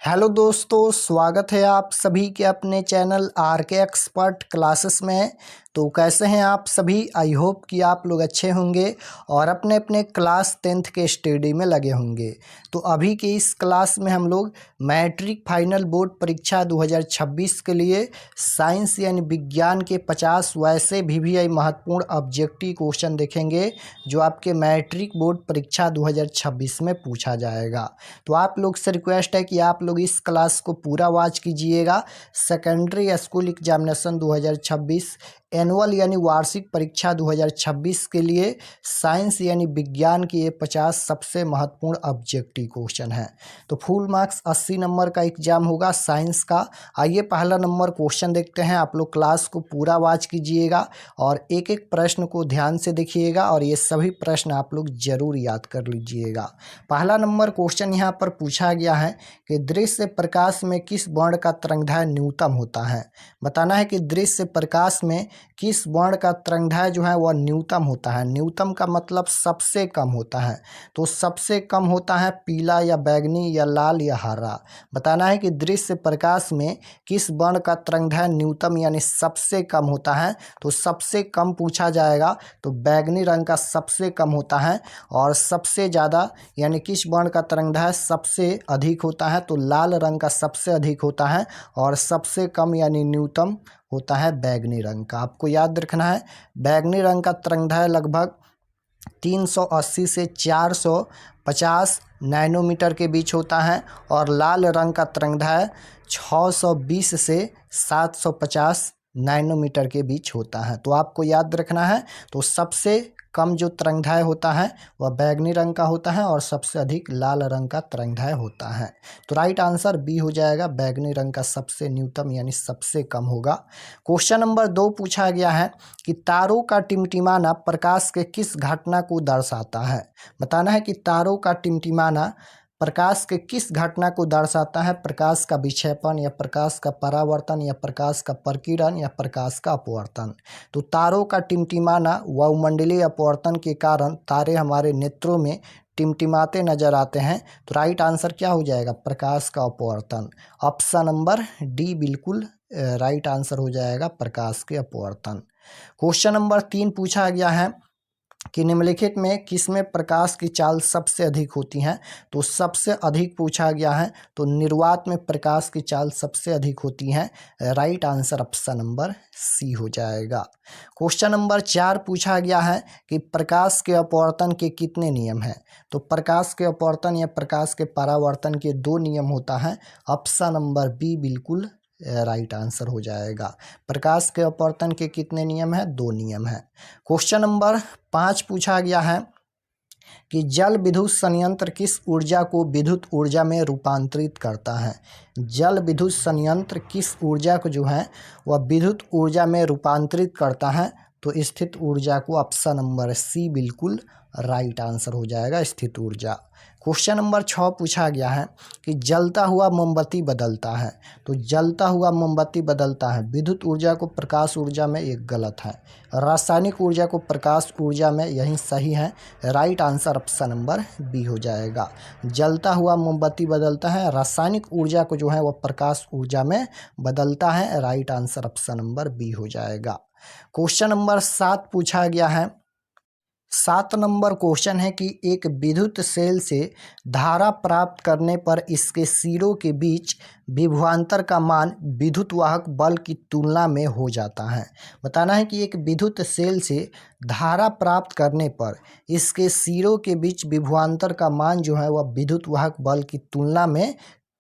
Hello दोस्तों, स्वागत है आप सभी के अपने चैनल आर के एक्सपर्ट क्लासेस में। तो कैसे हैं आप सभी? आई होप कि आप लोग अच्छे होंगे और अपने अपने क्लास 10th के स्टडी में लगे होंगे। तो अभी के इस क्लास में हम लोग मैट्रिक फाइनल बोर्ड परीक्षा 2026 के लिए साइंस यानी विज्ञान के 50 वैसे भी महत्वपूर्ण ऑब्जेक्टिव क्वेश्चन देखेंगे जो आपके मैट्रिक बोर्ड परीक्षा 2026 में पूछा जाएगा। तो आप लोग से रिक्वेस्ट है कि आप लोग इस क्लास को पूरा वॉच कीजिएगा। सेकेंडरी स्कूल एग्जामिनेशन 2026 एनुअल यानी वार्षिक परीक्षा 2026 के लिए साइंस यानी विज्ञान के ये 50 सबसे महत्वपूर्ण ऑब्जेक्टिव क्वेश्चन हैं। तो फुल मार्क्स 80 नंबर का एग्जाम होगा साइंस का। आइए पहला नंबर क्वेश्चन देखते हैं। आप लोग क्लास को पूरा वॉच कीजिएगा और एक एक प्रश्न को ध्यान से देखिएगा और ये सभी प्रश्न आप लोग जरूर याद कर लीजिएगा। पहला नंबर क्वेश्चन यहाँ पर पूछा गया है कि दृश्य प्रकाश में किस वर्ण का तरंगदैर्घ्य न्यूनतम होता है। बताना है कि दृश्य प्रकाश में किस वर्ण का तरंगदैर्घ्य जो है वह न्यूनतम होता है। न्यूनतम का मतलब सबसे कम होता है। तो सबसे कम होता है पीला या बैगनी या लाल या हरा। बताना है कि दृश्य प्रकाश में किस वर्ण का तरंगदैर्घ्य न्यूनतम यानी सबसे कम होता है। तो सबसे कम पूछा जाएगा तो बैगनी रंग का सबसे कम होता है और सबसे ज़्यादा यानी किस वर्ण का तरंगदैर्घ्य सबसे अधिक होता है तो लाल रंग का सबसे अधिक होता है और सबसे कम यानी न्यूनतम होता है बैगनी रंग का। आपको याद रखना है बैगनी रंग का तरंगदैर्घ्य लगभग 380 से 450 नैनोमीटर के बीच होता है और लाल रंग का तरंगदैर्घ्य 620 से 750 नैनोमीटर के बीच होता है। तो आपको याद रखना है। तो सबसे कम जो तरंगदैर्घ्य होता है वह बैगनी रंग का होता है और सबसे अधिक लाल रंग का तरंगदैर्घ्य होता है। तो राइट आंसर बी हो जाएगा। बैगनी रंग का सबसे न्यूनतम यानी सबसे कम होगा। क्वेश्चन नंबर 2 पूछा गया है कि तारों का टिमटिमाना प्रकाश के किस घटना को दर्शाता है। बताना है कि तारों का टिमटिमाना प्रकाश के किस घटना को दर्शाता है। प्रकाश का विक्षेपण या प्रकाश का परावर्तन या प्रकाश का प्रकीर्णन या प्रकाश का अपवर्तन। तो तारों का टिमटिमाना वायुमंडलीय अपवर्तन के कारण तारे हमारे नेत्रों में टिमटिमाते नजर आते हैं। तो राइट आंसर क्या हो जाएगा? प्रकाश का अपवर्तन। ऑप्शन नंबर डी बिल्कुल राइट आंसर हो जाएगा, प्रकाश के अपवर्तन। क्वेश्चन नंबर 3 पूछा गया है कि निम्नलिखित में किसमें प्रकाश की चाल सबसे अधिक होती है। तो सबसे अधिक पूछा गया है तो निर्वात में प्रकाश की चाल सबसे अधिक होती है। Right answer option number C हो जाएगा। क्वेश्चन नंबर 4 पूछा गया है कि प्रकाश के अपवर्तन के कितने नियम हैं। तो प्रकाश के अपवर्तन या प्रकाश के परावर्तन के 2 नियम होता है। ऑप्शन नंबर बी बिल्कुल राइट आंसर हो जाएगा। प्रकाश के अपवर्तन के कितने नियम हैं? 2 नियम हैं। क्वेश्चन नंबर 5 पूछा गया है कि जल विद्युत संयंत्र किस ऊर्जा को विद्युत ऊर्जा में रूपांतरित करता है। जल विद्युत संयंत्र किस ऊर्जा को जो है वह विद्युत ऊर्जा में रूपांतरित करता है। तो स्थित ऊर्जा को। ऑप्शन नंबर सी बिल्कुल राइट आंसर हो जाएगा, स्थित ऊर्जा। क्वेश्चन नंबर 6 पूछा गया है कि जलता हुआ मोमबत्ती बदलता है। तो जलता हुआ मोमबत्ती बदलता है विद्युत ऊर्जा को प्रकाश ऊर्जा में, एक गलत है। रासायनिक ऊर्जा को प्रकाश ऊर्जा में, यही सही है। Right answer option number B हो जाएगा। जलता हुआ मोमबत्ती बदलता है, रासायनिक ऊर्जा को जो है वह प्रकाश ऊर्जा में बदलता है। Right answer option number B हो जाएगा। क्वेश्चन नंबर 7 पूछा गया है। 7 नंबर क्वेश्चन है कि एक विद्युत सेल से धारा प्राप्त करने पर इसके सिरों के बीच विभवांतर का मान विद्युत वाहक बल की तुलना में हो जाता है। बताना है कि एक विद्युत सेल से धारा प्राप्त करने पर इसके सिरों के बीच विभवांतर का मान जो है वह विद्युत वाहक बल की तुलना में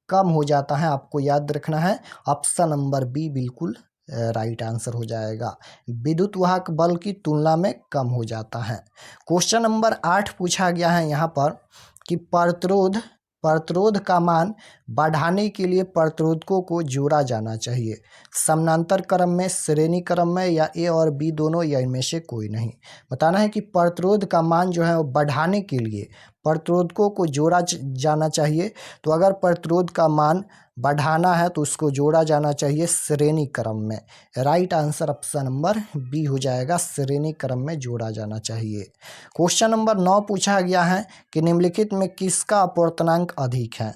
कम हो जाता है। आपको याद रखना है। ऑप्शन नंबर बी बिल्कुल राइट आंसर हो जाएगा। विद्युत वाहक बल की तुलना में कम हो जाता है। क्वेश्चन नंबर 8 पूछा गया है यहाँ पर कि प्रतिरोध का मान बढ़ाने के लिए प्रतिरोधकों को जोड़ा जाना चाहिए। समानांतर क्रम में, श्रेणी क्रम में या ए और बी दोनों या इनमें से कोई नहीं। बताना है कि प्रतिरोध का मान जो है वो बढ़ाने के लिए प्रतिरोधकों को जोड़ा जाना चाहिए। तो अगर प्रतिरोध का मान बढ़ाना है तो उसको जोड़ा जाना चाहिए श्रेणी क्रम में। Right answer option number B हो जाएगा, श्रेणी क्रम में जोड़ा जाना चाहिए। क्वेश्चन नंबर 9 पूछा गया है कि निम्नलिखित में किसका अपवर्तनांक अधिक है।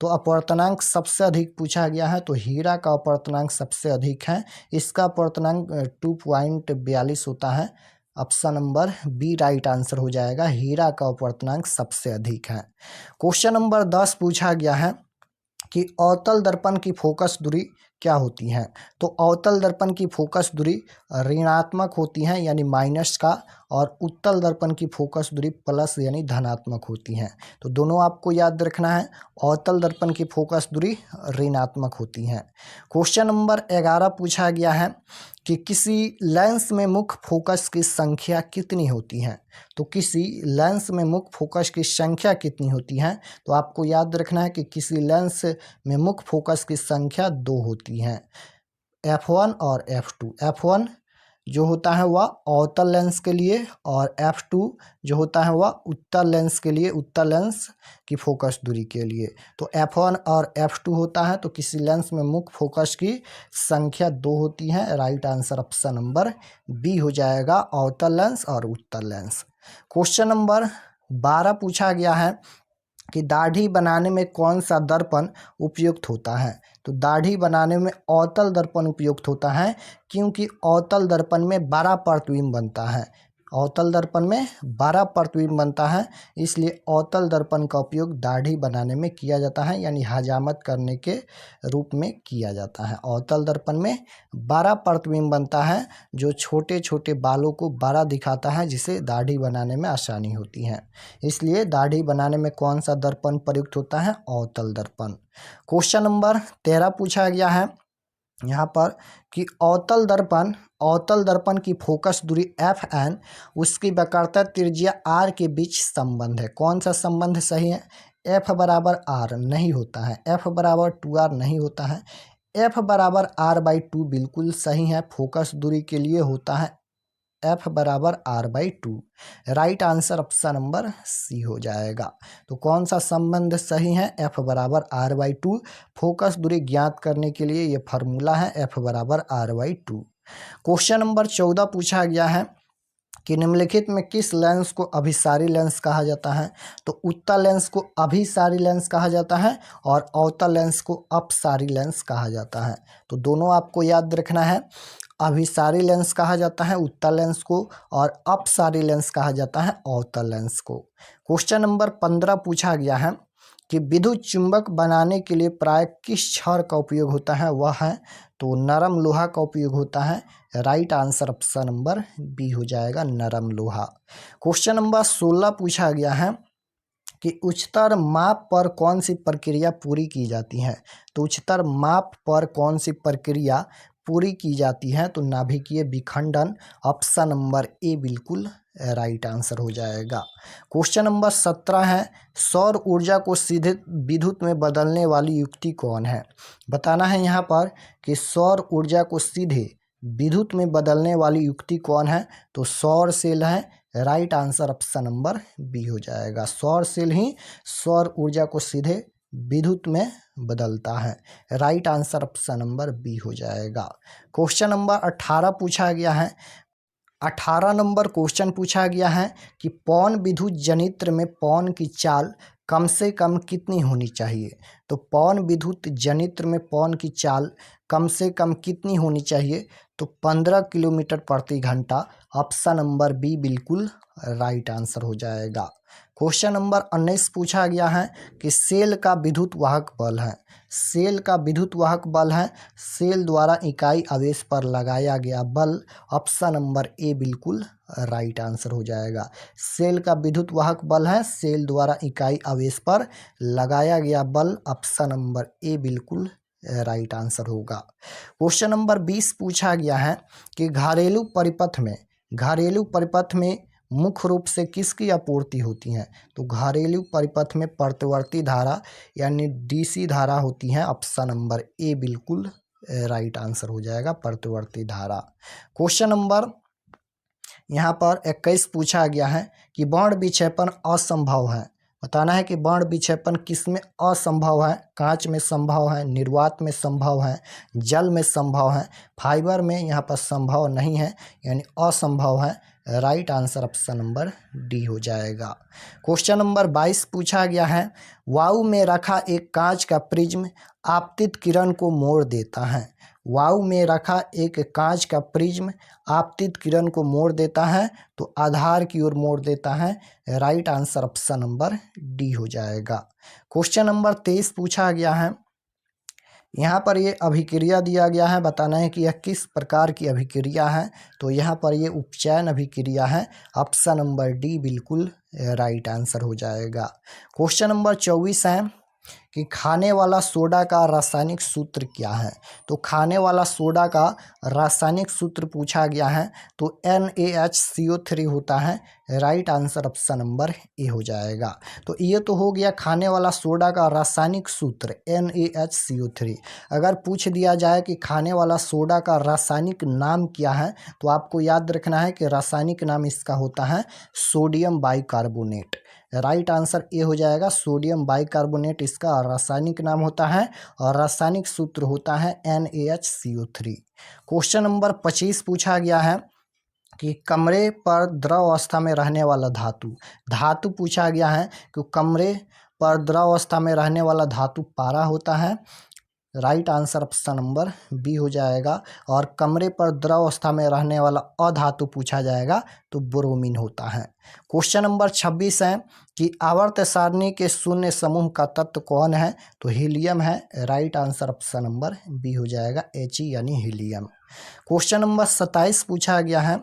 तो अपवर्तनांक सबसे अधिक पूछा गया है, तो हीरा का अपवर्तनांक सबसे अधिक है, इसका अपवर्तनांक 2.42 होता है। Option number B right answer हो जाएगा, हीरा का अपवर्तनांक सबसे अधिक है। क्वेश्चन नंबर 10 पूछा गया है कि अवतल दर्पण की फोकस दूरी क्या होती है। तो अवतल दर्पण की फोकस दूरी ऋणात्मक होती है यानी माइनस का, और उत्तल दर्पण की फोकस दूरी प्लस यानी धनात्मक होती है। तो दोनों आपको याद रखना है, अवतल दर्पण की फोकस दूरी ऋणात्मक होती है। क्वेश्चन नंबर 11 पूछा गया है कि किसी लेंस में मुख्य फोकस की संख्या कितनी होती है। तो किसी लेंस में मुख्य फोकस की संख्या कितनी होती है, तो आपको याद रखना है कि किसी लेंस में मुख्य फोकस की संख्या 2 होती है, F1 और F2। F1 जो होता है वह अवतल लेंस के लिए, और F2 जो होता है वह उत्तल लेंस के लिए, उत्तल लेंस की फोकस दूरी के लिए। तो F1 और F2 होता है, तो किसी लेंस में मुख्य फोकस की संख्या 2 होती है। Right answer option number B हो जाएगा, अवतल लेंस और उत्तल लेंस। क्वेश्चन नंबर 12 पूछा गया है कि दाढ़ी बनाने में कौन सा दर्पण उपयुक्त होता है। तो दाढ़ी बनाने में अवतल दर्पण उपयुक्त होता है, क्योंकि अवतल दर्पण में 12 प्रतिबिंब बनता है, अवतल दर्पण में 12 प्रतिबिंब बनता है, इसलिए अवतल दर्पण का उपयोग दाढ़ी बनाने में किया जाता है, यानी हजामत करने के रूप में किया जाता है। अवतल दर्पण में 12 प्रतिबिंब बनता है, जो छोटे छोटे बालों को बड़ा दिखाता है, जिसे दाढ़ी बनाने में आसानी होती है, इसलिए दाढ़ी बनाने में कौन सा दर्पण प्रयुक्त होता है, अवतल दर्पण। क्वेश्चन नंबर 13 पूछा गया है यहाँ पर कि अवतल दर्पण की फोकस दूरी Fn, उसकी वक्रता त्रिज्या r के बीच संबंध है। कौन सा संबंध सही है, F बराबर R नहीं होता है, F बराबर 2R नहीं होता है, F बराबर R/2 बिल्कुल सही है, फोकस दूरी के लिए होता है F बराबर R/2। Right answer option number C हो जाएगा। तो कौन सा संबंध सही है, F बराबर R/2। फोकस दूरी ज्ञात करने के लिए ये फार्मूला है, F बराबर R/2। क्वेश्चन नंबर 14 पूछा गया है कि निम्नलिखित में किस लेंस को अभिसारी लेंस कहा जाता है। तो उत्तल लेंस को अभिसारी लेंस कहा जाता है, और अवतल लेंस को अपसारी लेंस कहा जाता है। तो दोनों आपको याद रखना है, अभिसारी लेंस कहा जाता है उत्तल लेंस को, और अपसारी लेंस कहा जाता है अवतल लेंस को। क्वेश्चन नंबर 15 पूछा गया है कि विद्युत चुंबक बनाने के लिए प्राय किस क्षण का उपयोग होता है, वह है तो नरम लोहा का उपयोग होता है। Right answer option number B हो जाएगा, नरम लोहा। क्वेश्चन नंबर 16 पूछा गया है कि उच्चतर माप पर कौन सी प्रक्रिया पूरी की जाती है। तो उच्चतर माप पर कौन सी प्रक्रिया पूरी की जाती है, तो नाभिकीय विखंडन, ऑप्शन नंबर ए बिल्कुल राइट आंसर हो जाएगा। क्वेश्चन नंबर 17 है, सौर ऊर्जा को सीधे विद्युत में बदलने वाली युक्ति कौन है। बताना है यहाँ पर कि सौर ऊर्जा को सीधे विद्युत में बदलने वाली युक्ति कौन है, तो सौर सेल है। Right answer option number B हो जाएगा, सौर सेल ही सौर ऊर्जा को सीधे विद्युत में बदलता है। Right answer option number B हो जाएगा। क्वेश्चन नंबर 18 पूछा गया है, 18 नंबर क्वेश्चन पूछा गया है कि पवन विद्युत जनित्र में पवन की चाल कम से कम कितनी होनी चाहिए। तो पवन विद्युत जनित्र में पवन की चाल कम से कम कितनी होनी चाहिए, तो 15 किलोमीटर प्रति घंटा। ऑप्शन नंबर बी बिल्कुल राइट आंसर हो जाएगा। क्वेश्चन नंबर 19 पूछा गया है कि सेल का विद्युत वाहक बल है, सेल का विद्युत वाहक बल है सेल द्वारा इकाई आवेश पर लगाया गया बल। ऑप्शन नंबर ए बिल्कुल राइट आंसर हो जाएगा, सेल का विद्युत वाहक बल है सेल द्वारा इकाई आवेश पर लगाया गया बल। ऑप्शन नंबर ए बिल्कुल राइट आंसर होगा। क्वेश्चन नंबर 20 पूछा गया है कि घरेलू परिपथ में मुख्य रूप से किसकी आपूर्ति होती है। तो घरेलू परिपथ में प्रतिवर्ती धारा यानी डीसी धारा होती है। ऑप्शन नंबर ए बिल्कुल राइट आंसर हो जाएगा, प्रतिवर्ती धारा। क्वेश्चन नंबर यहाँ पर 21 पूछा गया है कि बाण विक्षेपण असंभव है। बताना है कि बाण विक्षेपण किसमें असंभव है। कांच में संभव है, निर्वात में संभव है, जल में संभव है, फाइबर में यहाँ पर संभव नहीं है, यानी असंभव है। Right answer option number D हो जाएगा। क्वेश्चन नंबर 22 पूछा गया है, वायु में रखा एक कांच का प्रिज्म आपतित किरण को मोड़ देता है। वायु में रखा एक कांच का प्रिज्म आपतित किरण को मोड़ देता है, तो आधार की ओर मोड़ देता है। Right answer option number D हो जाएगा। क्वेश्चन नंबर 23 पूछा गया है, यहाँ पर ये अभिक्रिया दिया गया है, बताना है कि यह किस प्रकार की अभिक्रिया है। तो यहाँ पर ये उपचयन अभिक्रिया है। ऑप्शन नंबर डी बिल्कुल राइट आंसर हो जाएगा। क्वेश्चन नंबर 24 है कि खाने वाला सोडा का रासायनिक सूत्र क्या है। तो खाने वाला सोडा का रासायनिक सूत्र पूछा गया है, तो NaHCO3 होता है। Right answer option number A हो जाएगा। तो ये तो हो गया खाने वाला सोडा का रासायनिक सूत्र NaHCO3। अगर पूछ दिया जाए कि खाने वाला सोडा का रासायनिक नाम क्या है, तो आपको याद रखना है कि रासायनिक नाम इसका होता है sodium bicarbonate. Right answer A हो जाएगा। सोडियम बाइकार्बोनेट इसका रासायनिक नाम होता है और रासायनिक सूत्र होता है NaHCO3। क्वेश्चन नंबर 25 पूछा गया है कि कमरे पर द्रव अवस्था में रहने वाला धातु पूछा गया है कि कमरे पर द्रव अवस्था में रहने वाला धातु पारा होता है। Right answer option number B हो जाएगा। और कमरे पर द्रव अवस्था में रहने वाला अधातु पूछा जाएगा तो ब्रोमीन होता है। क्वेश्चन नंबर 26 है कि आवर्त सारणी के शून्य समूह का तत्व कौन है। तो हीलियम है। Right answer option number B हो जाएगा, He यानी हीलियम। क्वेश्चन नंबर 27 पूछा गया है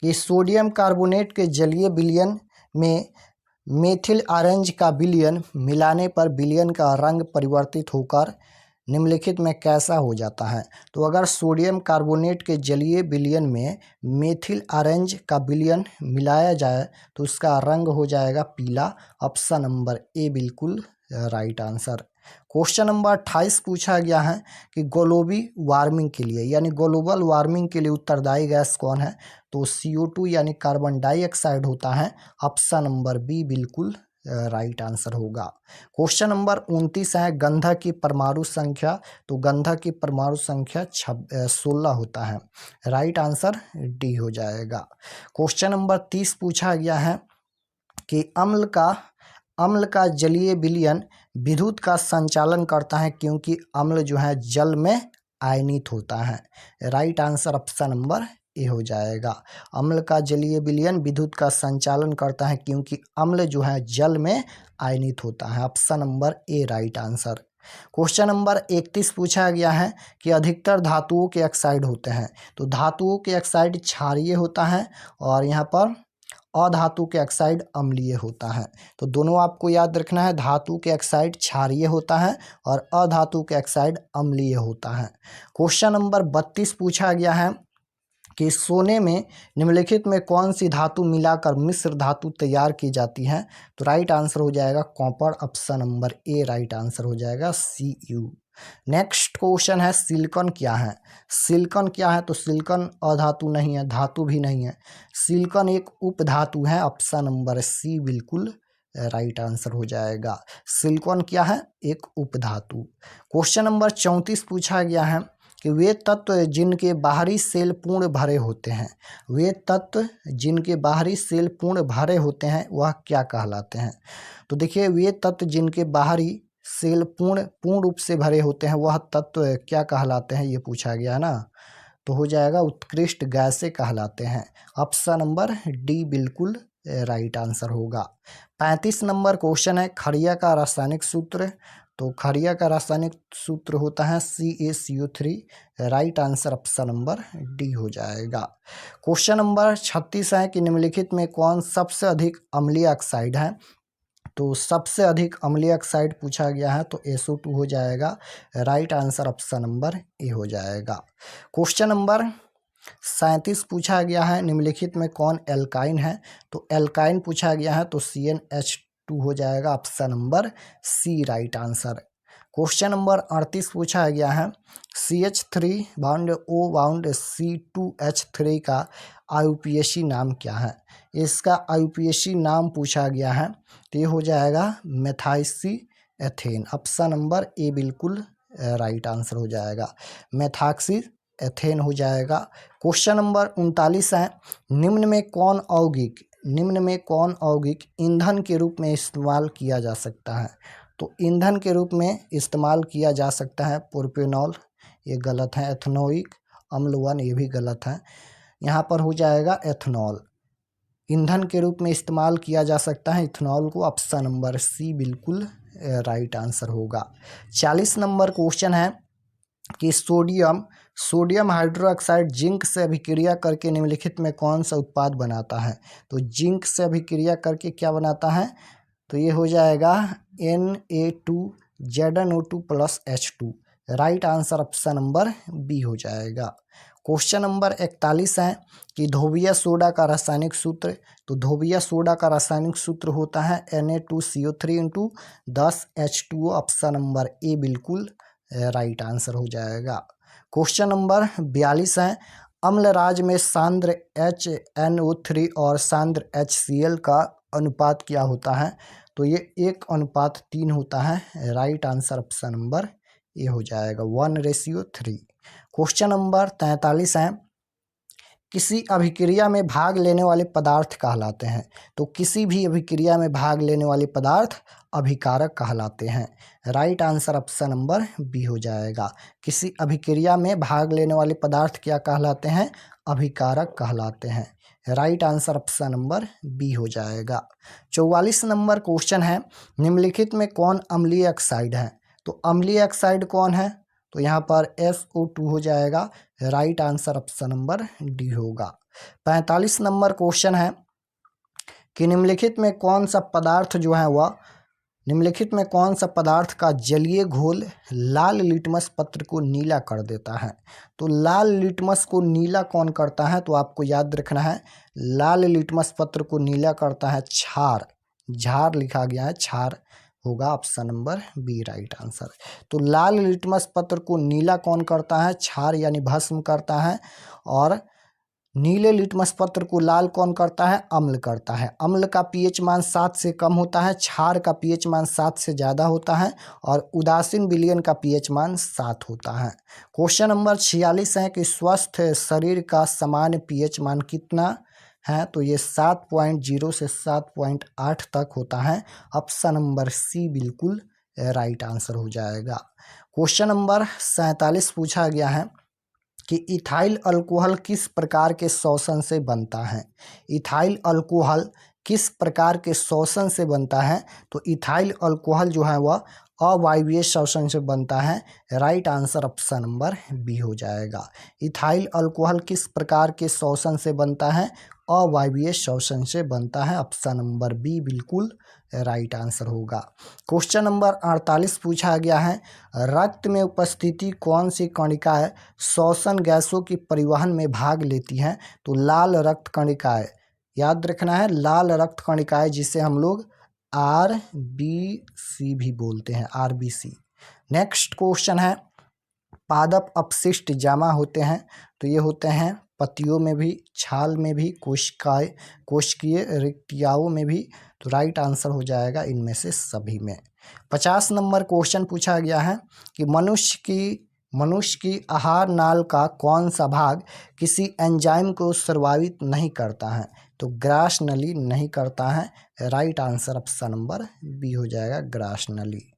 कि सोडियम कार्बोनेट के जलीय विलयन में मेथिल ऑरेंज का विलयन मिलाने पर विलयन का रंग परिवर्तित होकर निम्नलिखित में कैसा हो जाता है। तो अगर सोडियम कार्बोनेट के जलीय विलयन में मेथिल ऑरेंज का विलयन मिलाया जाए तो उसका रंग हो जाएगा पीला। ऑप्शन नंबर ए बिल्कुल राइट आंसर। क्वेश्चन नंबर 28 पूछा गया है कि ग्लोबल वार्मिंग के लिए यानी ग्लोबल वार्मिंग के लिए उत्तरदायी गैस कौन है। तो CO2 यानी कार्बन डाइऑक्साइड होता है। ऑप्शन नंबर बी बिल्कुल राइट आंसर होगा। क्वेश्चन नंबर 29 है गंधक की परमाणु संख्या। तो गंधक की परमाणु संख्या 16 होता है। राइट आंसर डी हो जाएगा। क्वेश्चन नंबर 30 पूछा गया है कि अम्ल का जलीय विलयन विद्युत का संचालन करता है क्योंकि अम्ल जो है जल में आयनित होता है। Right answer option number A हो जाएगा। अम्ल का जलीय विलयन विद्युत का संचालन करता है क्योंकि अम्ल जो है जल में आयनित होता है। Option number A right answer. Question number 31 पूछा गया है कि अधिकतर धातुओं के ऑक्साइड होते हैं। तो धातुओं के ऑक्साइड क्षारीय होता है और यहाँ पर अधातु के ऑक्साइड अम्लीय होता है। तो दोनों आपको याद रखना है, धातु के ऑक्साइड क्षारीय होता है और अधातु के ऑक्साइड अम्लीय होता है। क्वेश्चन नंबर 32 पूछा गया है कि सोने में निम्नलिखित में कौन सी धातु मिलाकर मिश्र धातु तैयार की जाती है। तो राइट आंसर हो जाएगा copper. Option number A right answer हो जाएगा Cu। नेक्स्ट क्वेश्चन है सिलिकॉन क्या है। सिलिकॉन क्या है। तो सिलिकॉन अधातु नहीं है, धातु भी नहीं है। सिलिकॉन एक उपधातु है। ऑप्शन नंबर सी बिल्कुल राइट आंसर हो जाएगा। सिलिकॉन क्या है, एक उपधातु। क्वेश्चन नंबर 34 पूछा गया है कि वे तत्व जिनके बाहरी सेल पूर्ण भरे होते हैं, वे तत्व जिनके बाहरी सेल पूर्ण भरे होते हैं वह क्या कहलाते हैं। तो देखिए वे तत्व जिनके बाहरी सेल पूर्ण रूप से भरे होते हैं वह तत्व क्या कहलाते हैं, ये पूछा गया ना। तो हो जाएगा उत्कृष्ट गैसें कहलाते हैं। ऑप्शन नंबर डी बिल्कुल राइट आंसर होगा। 35 नंबर क्वेश्चन है खड़िया का रासायनिक सूत्र। तो खड़िया का रासायनिक सूत्र होता है CaCO3। Right answer option number D हो जाएगा। क्वेश्चन नंबर 36 है कि निम्नलिखित में कौन सबसे अधिक अम्लीय ऑक्साइड है। तो सबसे अधिक अम्लीय ऑक्साइड पूछा गया है तो SO2 हो जाएगा। Right answer option number A हो जाएगा। क्वेश्चन नंबर 37 पूछा गया है निम्नलिखित में कौन एल्काइन है। तो एल्काइन पूछा गया है तो CnH2 हो जाएगा। Option number C right answer. Question number 38 पूछा गया है CH3 bound O bound C2H3 का IUPAC नाम क्या है। इसका IUPAC नाम पूछा गया है तो ये हो जाएगा मेथाइसी एथेन। ऑप्शन नंबर ए बिल्कुल राइट आंसर हो जाएगा, मेथॉक्सी एथेन हो जाएगा। क्वेश्चन नंबर 39 है, निम्न में कौन यौगिक ईंधन के रूप में इस्तेमाल किया जा सकता है? तो ईंधन के रूप में इस्तेमाल किया जा सकता है प्रोपेनॉल, ये गलत है। एथेनोइक अम्ल 1, ये भी गलत है। यहाँ पर हो जाएगा एथेनॉल। ईंधन के रूप में इस्तेमाल किया जा सकता है इथेनॉल को, ऑप्शन नंबर सी बिल्कुल राइट आंसर होगा। 40 नंबर क्वेश्चन है कि सोडियम हाइड्रोक्साइड जिंक से अभिक्रिया करके निम्नलिखित में कौन सा उत्पाद बनाता है? तो जिंक से अभिक्रिया करके क्या बनाता है? तो ये हो जाएगा Na2ZnO2 plus H2। Right answer option number B हो जाएगा। क्वेश्चन नंबर 41 है कि धोबिया सोडा का रासायनिक सूत्र। तो धोबिया सोडा का रासायनिक सूत्र होता है Na2CO3 × 10H2O। Option number A बिल्कुल राइट आंसर हो जाएगा। क्वेश्चन नंबर 42 है, अम्लराज में सांद्र HNO3 और सांद्र HCl का अनुपात क्या होता है? तो ये 1:3 होता है। Right answer option number A हो जाएगा, 1:3। क्वेश्चन नंबर 43 है, किसी अभिक्रिया में भाग लेने वाले पदार्थ कहलाते हैं? तो किसी भी अभिक्रिया में भाग लेने वाले पदार्थ अभिकारक कहलाते हैं। Right answer option number B हो जाएगा। किसी अभिक्रिया में भाग लेने वाले पदार्थ क्या कहलाते हैं? अभिकारक कहलाते हैं। Right answer option number B हो जाएगा। 44 नंबर क्वेश्चन है, निम्नलिखित में कौन अम्लीय ऑक्साइड है? तो अम्लीय ऑक्साइड कौन है? तो यहाँ पर SO2 हो जाएगा। Right answer option number D होगा। 45 नंबर क्वेश्चन है कि निम्नलिखित में कौन सा पदार्थ का जलीय घोल लाल लिटमस पत्र को नीला कर देता है? तो लाल लिटमस को नीला कौन करता है? तो आपको याद रखना है, लाल लिटमस पत्र को नीला करता है क्षार। झार लिखा गया है, क्षार होगा। Option number B right answer. तो लाल लिटमस पत्र को नीला कौन करता है? क्षार यानी भस्म करता है। और नीले लिटमस पत्र को लाल कौन करता है? अम्ल करता है। अम्ल का पीएच मान 7 से कम होता है, क्षार का पीएच मान 7 से ज़्यादा होता है और उदासीन विलयन का पीएच मान 7 होता है। क्वेश्चन नंबर 46 है कि स्वस्थ शरीर का सामान्य पीएच मान कितना है? तो ये 7.0 से 7.8 तक होता है। ऑप्शन नंबर सी बिल्कुल राइट आंसर हो जाएगा। क्वेश्चन नंबर 47 पूछा गया है कि इथाइल अल्कोहल किस प्रकार के शोषण से बनता है? इथाइल अल्कोहल किस प्रकार के शोषण से बनता है? तो इथाइल अल्कोहल जो है वह अवायवीय शोषण से बनता है। Right answer option number B हो जाएगा। इथाइल अल्कोहल किस प्रकार के शोषण से बनता है? अवायवीय शोषण से बनता है। ऑप्शन नंबर बी बिल्कुल राइट आंसर होगा। क्वेश्चन नंबर 48 पूछा गया है, रक्त में उपस्थिति कौन सी कणिकाएं श्वसन गैसों की परिवहन में भाग लेती हैं? तो लाल रक्त कणिकाएं, याद रखना है, लाल रक्त कणिकाएं जिसे हम लोग RBC भी बोलते हैं, RBC। नेक्स्ट क्वेश्चन है, पादप अपशिष्ट जमा होते हैं तो ये होते हैं पत्तियों में भी, छाल में भी, कोशिकीय रिक्तियाओं में भी। तो राइट आंसर हो जाएगा इनमें से सभी में। 50 नंबर क्वेश्चन पूछा गया है कि मनुष्य की आहार नाल का कौन सा भाग किसी एंजाइम को प्रभावित नहीं करता है? तो ग्रास नली नहीं करता है। Right answer option number B हो जाएगा, ग्रास नली।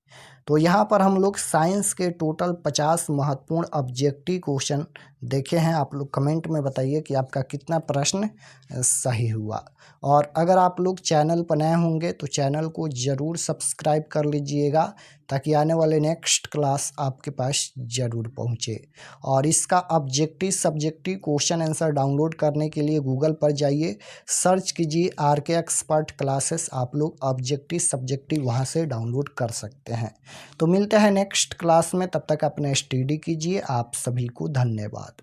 तो यहाँ पर हम लोग साइंस के टोटल 50 महत्वपूर्ण ऑब्जेक्टिव क्वेश्चन देखे हैं। आप लोग कमेंट में बताइए कि आपका कितना प्रश्न सही हुआ। और अगर आप लोग चैनल पर नए होंगे तो चैनल को ज़रूर सब्सक्राइब कर लीजिएगा ताकि आने वाले नेक्स्ट क्लास आपके पास ज़रूर पहुँचे। और इसका objective subjective question answer download करने के लिए गूगल पर जाइए, सर्च कीजिए RK एक्सपर्ट क्लासेस। आप लोग ऑब्जेक्टिव सब्जेक्टिव वहाँ से डाउनलोड कर सकते हैं। तो मिलते हैं नेक्स्ट क्लास में, तब तक अपने स्टडी कीजिए। आप सभी को धन्यवाद।